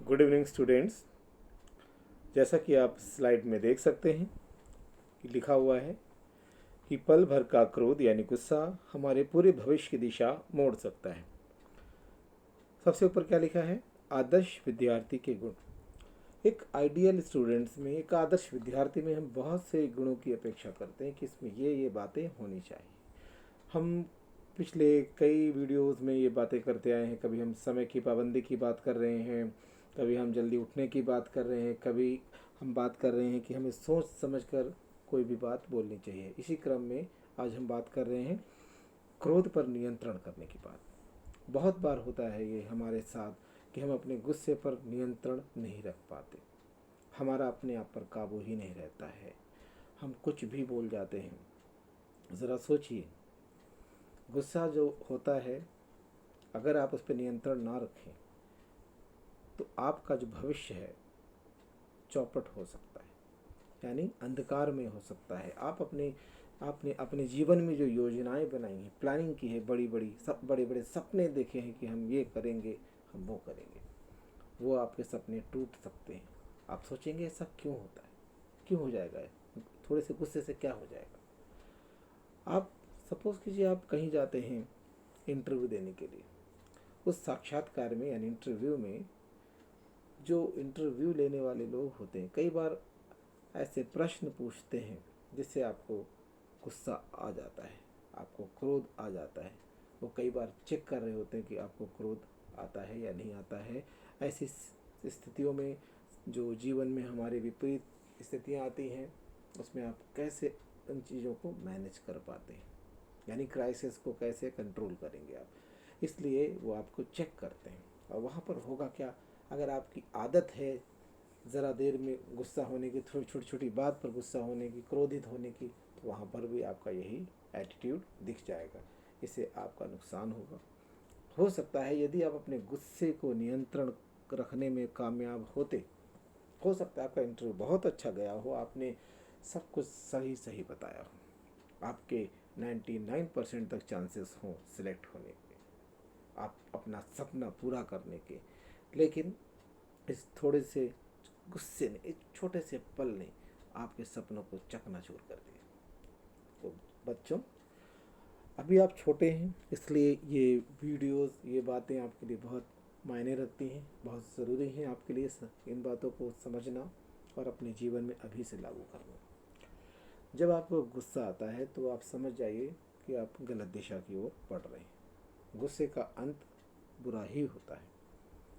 Good evening students. जैसा कि आप स्लाइड में देख सकते हैं कि लिखा हुआ है कि पल भर का क्रोध यानी गुस्सा हमारे पूरे भविष्य की दिशा मोड़ सकता है। सबसे ऊपर क्या लिखा है? आदर्श विद्यार्थी के गुण। एक आइडियल स्टूडेंट्स में, एक आदर्श विद्यार्थी में हम बहुत से गुणों की अपेक्षा करते हैं कि इसमें ये बातें होनी चाहिए। हम पिछले कई वीडियोस में ये बातें करते आए हैं। कभी हम समय की पाबंदी की बात कर रहे हैं, कभी हम जल्दी उठने की बात कर रहे हैं, कभी हम बात कर रहे हैं कि हमें सोच समझकर कोई भी बात बोलनी चाहिए। इसी क्रम में आज हम बात कर रहे हैं क्रोध पर नियंत्रण करने की बात। बहुत बार होता है ये हमारे साथ कि हम अपने गुस्से पर नियंत्रण नहीं रख पाते। हमारा अपने आप पर काबू ही नहीं रहता है, हम कुछ भी बोल जाते हैं। ज़रा सोचिए, गुस्सा जो होता है, अगर आप उस पर नियंत्रण ना रखें तो आपका जो भविष्य है चौपट हो सकता है, यानी अंधकार में हो सकता है। आपने अपने जीवन में जो योजनाएं बनाई हैं, प्लानिंग की है, बड़ी बड़ी सब बड़े बड़े सपने देखे हैं कि हम ये करेंगे, हम वो करेंगे, वो आपके सपने टूट सकते हैं। आप सोचेंगे ऐसा क्यों होता है, क्यों हो जाएगा, थोड़े से गुस्से से क्या हो जाएगा। आप सपोज़ कीजिए आप कहीं जाते हैं इंटरव्यू देने के लिए। उस साक्षात्कार में यानी इंटरव्यू में जो इंटरव्यू लेने वाले लोग होते हैं, कई बार ऐसे प्रश्न पूछते हैं जिससे आपको गुस्सा आ जाता है, आपको क्रोध आ जाता है। वो कई बार चेक कर रहे होते हैं कि आपको क्रोध आता है या नहीं आता है। ऐसी स्थितियों में जो जीवन में हमारे विपरीत स्थितियाँ आती हैं, उसमें आप कैसे उन चीज़ों को मैनेज कर पाते हैं, यानी क्राइसिस को कैसे कंट्रोल करेंगे आप। इसलिए वो आपको चेक करते हैं। और वहाँ पर होगा क्या, अगर आपकी आदत है ज़रा देर में गुस्सा होने की, थोड़ी छोटी छोटी बात पर गुस्सा होने की, क्रोधित होने की, तो वहाँ पर भी आपका यही एटीट्यूड दिख जाएगा। इससे आपका नुकसान होगा। हो सकता है यदि आप अपने गुस्से को नियंत्रण रखने में कामयाब होते, हो सकता है आपका इंटरव्यू बहुत अच्छा गया हो, आपने सब कुछ सही सही बताया हो, आपके 99% तक चांसेस हों सिलेक्ट होने के, आप अपना सपना पूरा करने के। लेकिन इस थोड़े से गुस्से ने, एक छोटे से पल ने आपके सपनों को चकनाचूर कर दिया। तो बच्चों, अभी आप छोटे हैं, इसलिए ये वीडियोस, ये बातें आपके लिए बहुत मायने रखती हैं, बहुत ज़रूरी हैं आपके लिए इन बातों को समझना और अपने जीवन में अभी से लागू करना। जब आपको गुस्सा आता है तो आप समझ जाइए कि आप गलत दिशा की ओर बढ़ रहे हैं। गुस्से का अंत बुरा ही होता है।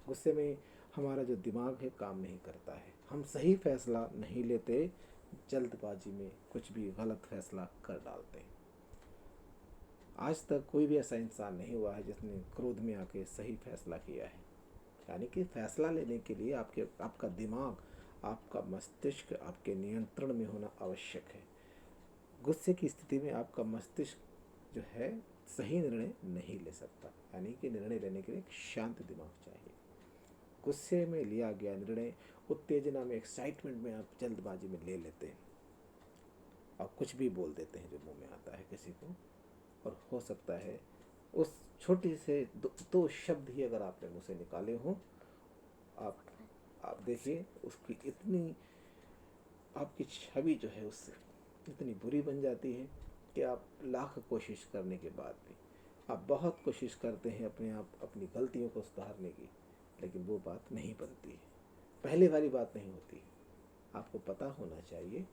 गुस्से में हमारा जो दिमाग है काम नहीं करता है, हम सही फैसला नहीं लेते, जल्दबाजी में कुछ भी गलत फैसला कर डालते हैं। आज तक कोई भी ऐसा इंसान नहीं हुआ है जिसने क्रोध में आके सही फैसला किया है। यानी कि फैसला लेने के लिए आपका दिमाग, आपका मस्तिष्क आपके नियंत्रण में होना आवश्यक है। गुस्से की स्थिति में आपका मस्तिष्क जो है सही निर्णय नहीं ले सकता, यानी कि निर्णय लेने के लिए एक शांत दिमाग चाहिए। गुस्से में लिया गया निर्णय, उत्तेजना में, एक्साइटमेंट में आप जल्दबाजी में ले लेते हैं और कुछ भी बोल देते हैं जो मुंह में आता है किसी को। और हो सकता है उस छोटी से दो शब्द ही अगर आपने मुंह से निकाले हों, आप देखिए उसकी इतनी, आपकी छवि जो है उससे इतनी बुरी बन जाती है कि आप लाख कोशिश करने के बाद भी, आप बहुत कोशिश करते हैं अपनी गलतियों को सुधारने की, लेकिन वो बात नहीं बनती है, पहले वाली बात नहीं होती। आपको पता होना चाहिए,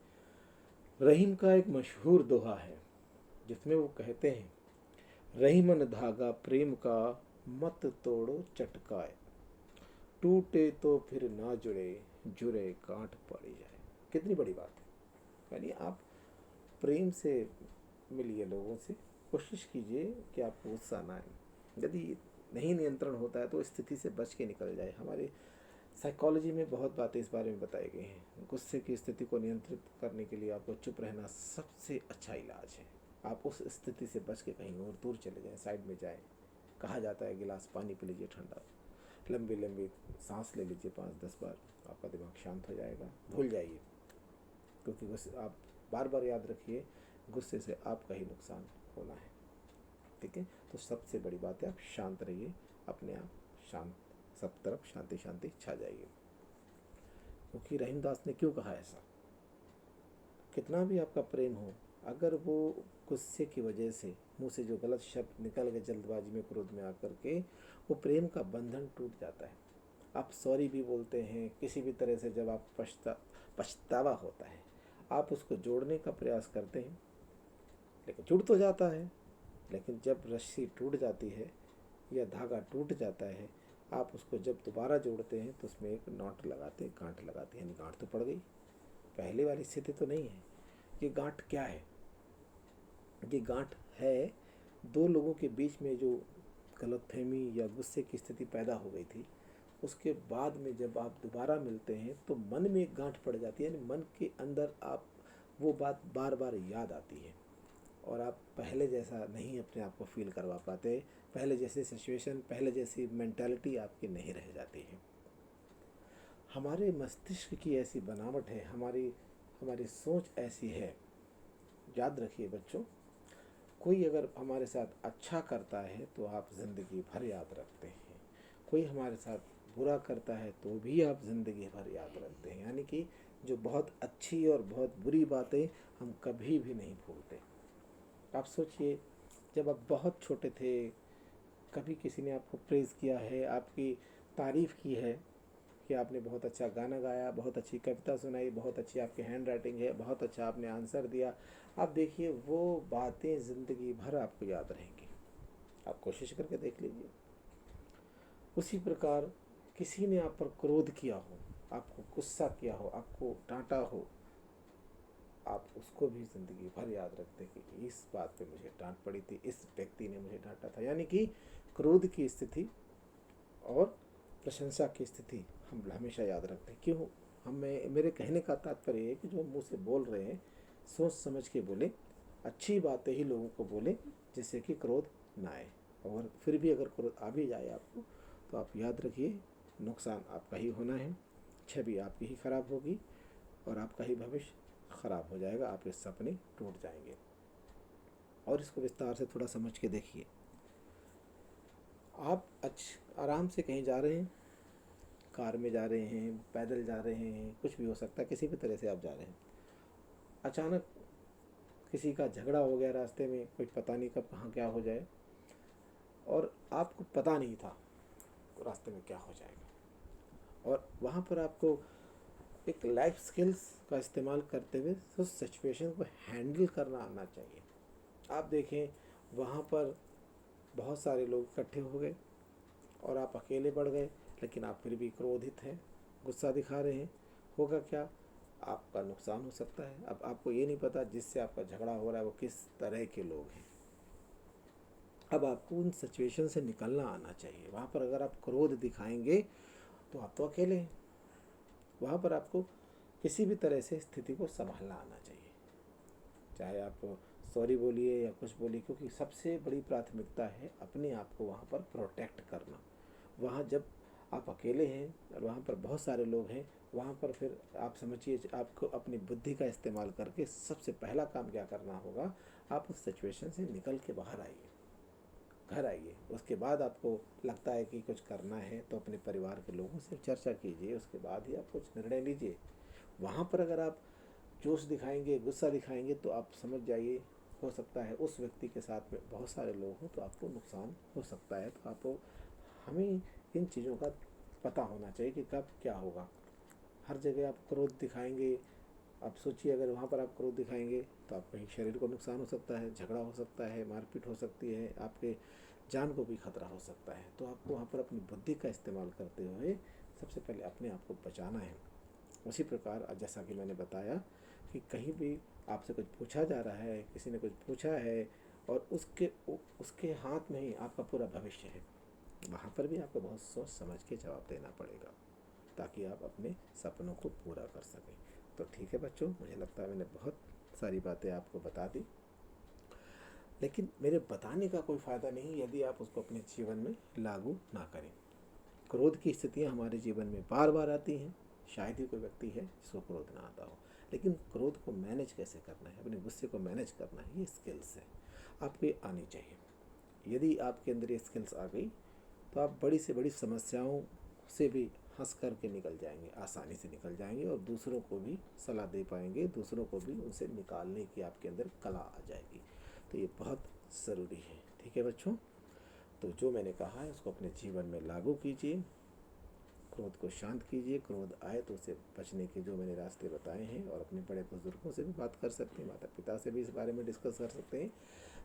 रहीम का एक मशहूर दोहा है जिसमें वो कहते हैं, रहीमन धागा प्रेम का मत तोड़ो चटकाए, टूटे तो फिर ना जुड़े, जुड़े गांठ पड़ जाए। कितनी बड़ी बात है। यानी आप प्रेम से मिलिए लोगों से, कोशिश कीजिए कि आपको गुस्सा ना आए। यदि नहीं नियंत्रण होता है तो स्थिति से बच के निकल जाए। हमारे साइकोलॉजी में बहुत बातें इस बारे में बताई गई हैं। गुस्से की स्थिति को नियंत्रित करने के लिए आपको चुप रहना सबसे अच्छा इलाज है। आप उस स्थिति से बच के कहीं और दूर चले जाएं, साइड में जाएं। कहा जाता है गिलास पानी पी लीजिए ठंडा, लंबी लंबी सांस ले लीजिए 5-10 बार, आपका दिमाग शांत हो जाएगा। भूल जाइए, क्योंकि गुस्से आप बार बार याद रखिए, गुस्से से आपका ही नुकसान होना है। ठीक है, तो सबसे बड़ी बात है आप शांत रहिए, अपने आप शांत सब तरफ शांति शांति छा जाएगी। क्योंकि रहीमदास ने क्यों कहा ऐसा, कितना भी आपका प्रेम हो, अगर वो गुस्से की वजह से मुंह से जो गलत शब्द निकल गए जल्दबाजी में, क्रोध में आकर के, वो प्रेम का बंधन टूट जाता है। आप सॉरी भी बोलते हैं किसी भी तरह से, जब आप पछतावा होता है आप उसको जोड़ने का प्रयास करते हैं, लेकिन जुड़ तो जाता है, लेकिन जब रस्सी टूट जाती है या धागा टूट जाता है, आप उसको जब दोबारा जोड़ते हैं तो उसमें एक नॉट लगाते, गांठ लगाते हैं, यानी गांठ तो पड़ गई, पहले वाली स्थिति तो नहीं है। ये गांठ क्या है? ये गांठ है दो लोगों के बीच में जो गलतफहमी या गुस्से की स्थिति पैदा हो गई थी, उसके बाद में जब आप दोबारा मिलते हैं तो मन में एक गांठ पड़ जाती है, यानी मन के अंदर आप वो बात बार बार याद आती है और आप पहले जैसा नहीं अपने आप को फील करवा पाते, पहले जैसी सिचुएशन, पहले जैसी मेंटालिटी आपकी नहीं रह जाती है। हमारे मस्तिष्क की ऐसी बनावट है, हमारी सोच ऐसी है। याद रखिए बच्चों, कोई अगर हमारे साथ अच्छा करता है तो आप ज़िंदगी भर याद रखते हैं, कोई हमारे साथ बुरा करता है तो भी आप ज़िंदगी भर याद रखते हैं। यानी कि जो बहुत अच्छी और बहुत बुरी बातें हम कभी भी नहीं भूलते। आप सोचिए, जब आप बहुत छोटे थे, कभी किसी ने आपको प्रेज़ किया है, आपकी तारीफ़ की है कि आपने बहुत अच्छा गाना गाया, बहुत अच्छी कविता सुनाई, बहुत अच्छी आपकी हैंड राइटिंग है, बहुत अच्छा आपने आंसर दिया, आप देखिए वो बातें ज़िंदगी भर आपको याद रहेंगी। आप कोशिश करके देख लीजिए। उसी प्रकार किसी ने आप पर क्रोध किया हो, आपको गुस्सा किया हो, आपको डांटा हो, आप उसको भी ज़िंदगी भर याद रखते हैं कि इस बात पे मुझे डांट पड़ी थी, इस व्यक्ति ने मुझे डांटा था। यानी कि क्रोध की स्थिति और प्रशंसा की स्थिति हम हमेशा याद रखते हैं। क्यों? मेरे कहने का तात्पर्य है कि जो मुंह से बोल रहे हैं सोच समझ के बोलें, अच्छी बातें ही लोगों को बोलें, जिससे कि क्रोध ना आए। और फिर भी अगर क्रोध आ भी जाए आपको, तो आप याद रखिए नुकसान आपका ही होना है, छवि आपकी ही खराब होगी और आपका ही भविष्य खराब हो जाएगा, आपके सपने टूट जाएंगे। और इसको विस्तार से थोड़ा समझ के देखिए। आप आराम से कहीं जा रहे हैं, कार में जा रहे हैं, पैदल जा रहे हैं, कुछ भी हो सकता है, किसी भी तरह से आप जा रहे हैं, अचानक किसी का झगड़ा हो गया रास्ते में, कोई पता नहीं कब कहाँ क्या हो जाए, और आपको पता नहीं था रास्ते में क्या हो जाएगा, और वहाँ पर आपको एक लाइफ स्किल्स का इस्तेमाल करते हुए उस सिचुएशन को हैंडल करना आना चाहिए। आप देखें वहाँ पर बहुत सारे लोग इकट्ठे हो गए और आप अकेले बढ़ गए, लेकिन आप फिर भी क्रोधित हैं, गुस्सा दिखा रहे हैं, होगा क्या? आपका नुकसान हो सकता है। अब आपको ये नहीं पता जिससे आपका झगड़ा हो रहा है वो किस तरह के लोग हैं। अब आपको उन सिचुएशन से निकलना आना चाहिए। वहाँ पर अगर आप क्रोध दिखाएंगे तो आप तो अकेले हैं, वहाँ पर आपको किसी भी तरह से स्थिति को संभालना आना चाहिए, चाहे आप सॉरी बोलिए या कुछ बोलिए, क्योंकि सबसे बड़ी प्राथमिकता है अपने आप को वहाँ पर प्रोटेक्ट करना। वहाँ जब आप अकेले हैं और वहाँ पर बहुत सारे लोग हैं, वहाँ पर फिर आप समझिए आपको अपनी बुद्धि का इस्तेमाल करके सबसे पहला काम क्या करना होगा, आप उस सिचुएशन से निकल के बाहर आइए, घर आइए। उसके बाद आपको लगता है कि कुछ करना है तो अपने परिवार के लोगों से चर्चा कीजिए, उसके बाद ही आप कुछ निर्णय लीजिए। वहाँ पर अगर आप जोश दिखाएंगे, गुस्सा दिखाएंगे, तो आप समझ जाइए हो सकता है उस व्यक्ति के साथ में बहुत सारे लोग हों तो आपको नुकसान हो सकता है। तो आपको हमें इन चीज़ों का पता होना चाहिए कि कब क्या होगा। हर जगह आप क्रोध दिखाएंगे, आप सोचिए अगर वहाँ पर आप क्रोध दिखाएंगे तो आपके शरीर को नुकसान हो सकता है, झगड़ा हो सकता है, मारपीट हो सकती है, आपके जान को भी खतरा हो सकता है। तो आपको वहाँ पर अपनी बुद्धि का इस्तेमाल करते हुए सबसे पहले अपने आप को बचाना है। उसी प्रकार जैसा कि मैंने बताया कि कहीं भी आपसे कुछ पूछा जा रहा है, किसी ने कुछ पूछा है और उसके हाथ में ही आपका पूरा भविष्य है, वहाँ पर भी आपको बहुत सोच समझ के जवाब देना पड़ेगा ताकि आप अपने सपनों को पूरा कर सकें। तो ठीक है बच्चों, मुझे लगता है मैंने बहुत सारी बातें आपको बता दी, लेकिन मेरे बताने का कोई फ़ायदा नहीं यदि आप उसको अपने जीवन में लागू ना करें। क्रोध की स्थितियाँ हमारे जीवन में बार बार आती हैं, शायद ही कोई व्यक्ति है जिसको क्रोध ना आता हो, लेकिन क्रोध को मैनेज कैसे करना है, अपने गुस्से को मैनेज करना है, ये स्किल्स है, आपको ये आनी चाहिए। यदि आपके अंदर ये स्किल्स आ गई तो आप बड़ी से बड़ी समस्याओं से भी हंस कर के निकल जाएंगे, आसानी से निकल जाएंगे और दूसरों को भी सलाह दे पाएंगे, दूसरों को भी उनसे निकालने की आपके अंदर कला आ जाएगी। तो ये बहुत ज़रूरी है। ठीक है बच्चों, तो जो मैंने कहा है उसको अपने जीवन में लागू कीजिए, क्रोध को शांत कीजिए। क्रोध आए तो उसे बचने के जो मैंने रास्ते बताए हैं, और अपने बड़े बुजुर्गों से भी बात कर सकते हैं, माता पिता से भी इस बारे में डिस्कस कर सकते हैं।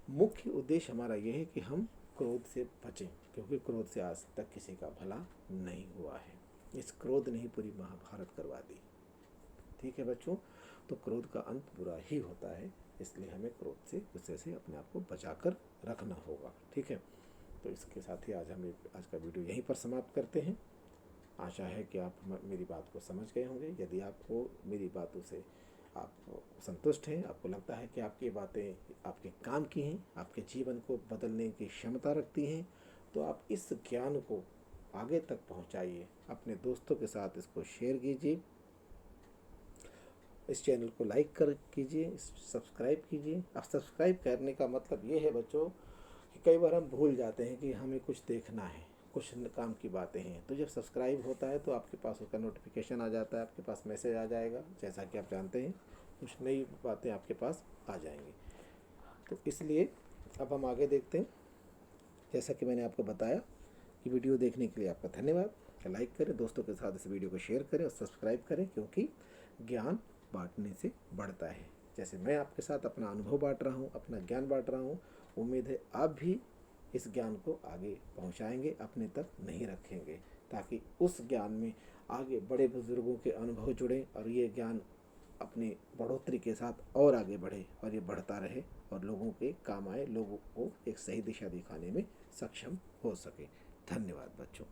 मुख्य उद्देश्य हमारा यह है कि हम क्रोध से बचें, क्योंकि क्रोध से आज तक किसी का भला नहीं हुआ है। इस क्रोध ने ही पूरी महाभारत करवा दी। ठीक है बच्चों, तो क्रोध का अंत बुरा ही होता है, इसलिए हमें क्रोध से, गुस्से से अपने आप को बचा कर रखना होगा। ठीक है, तो इसके साथ ही आज का वीडियो यहीं पर समाप्त करते हैं। आशा है कि आप मेरी बात को समझ गए होंगे। यदि आपको मेरी बातों से आप संतुष्ट हैं, आपको लगता है कि आपकी बातें आपके काम की हैं, आपके जीवन को बदलने की क्षमता रखती हैं, तो आप इस ज्ञान को आगे तक पहुंचाइए, अपने दोस्तों के साथ इसको शेयर कीजिए, इस चैनल को लाइक कीजिए, सब्सक्राइब कीजिए। अब सब्सक्राइब करने का मतलब ये है बच्चों कि कई बार हम भूल जाते हैं कि हमें कुछ देखना है, कुछ काम की बातें हैं। तो जब सब्सक्राइब होता है तो आपके पास उसका नोटिफिकेशन आ जाता है, आपके पास मैसेज आ जाएगा, जैसा कि आप जानते हैं कुछ नई बातें आपके पास आ जाएंगी। तो इसलिए अब हम आगे देखते हैं। जैसा कि मैंने आपको बताया कि वीडियो देखने के लिए आपका धन्यवाद। लाइक करें, दोस्तों के साथ इस वीडियो को शेयर करें और सब्सक्राइब करें, क्योंकि ज्ञान बांटने से बढ़ता है। जैसे मैं आपके साथ अपना अनुभव बांट रहा हूँ, अपना ज्ञान बांट रहा हूँ, उम्मीद है आप भी इस ज्ञान को आगे पहुँचाएंगे, अपने तक नहीं रखेंगे, ताकि उस ज्ञान में आगे बड़े बुजुर्गों के अनुभव जुड़ें और ये ज्ञान अपनी बढ़ोतरी के साथ और आगे बढ़े और ये बढ़ता रहे और लोगों के काम आए, लोगों को एक सही दिशा दिखाने में सक्षम हो सके। धन्यवाद बच्चों।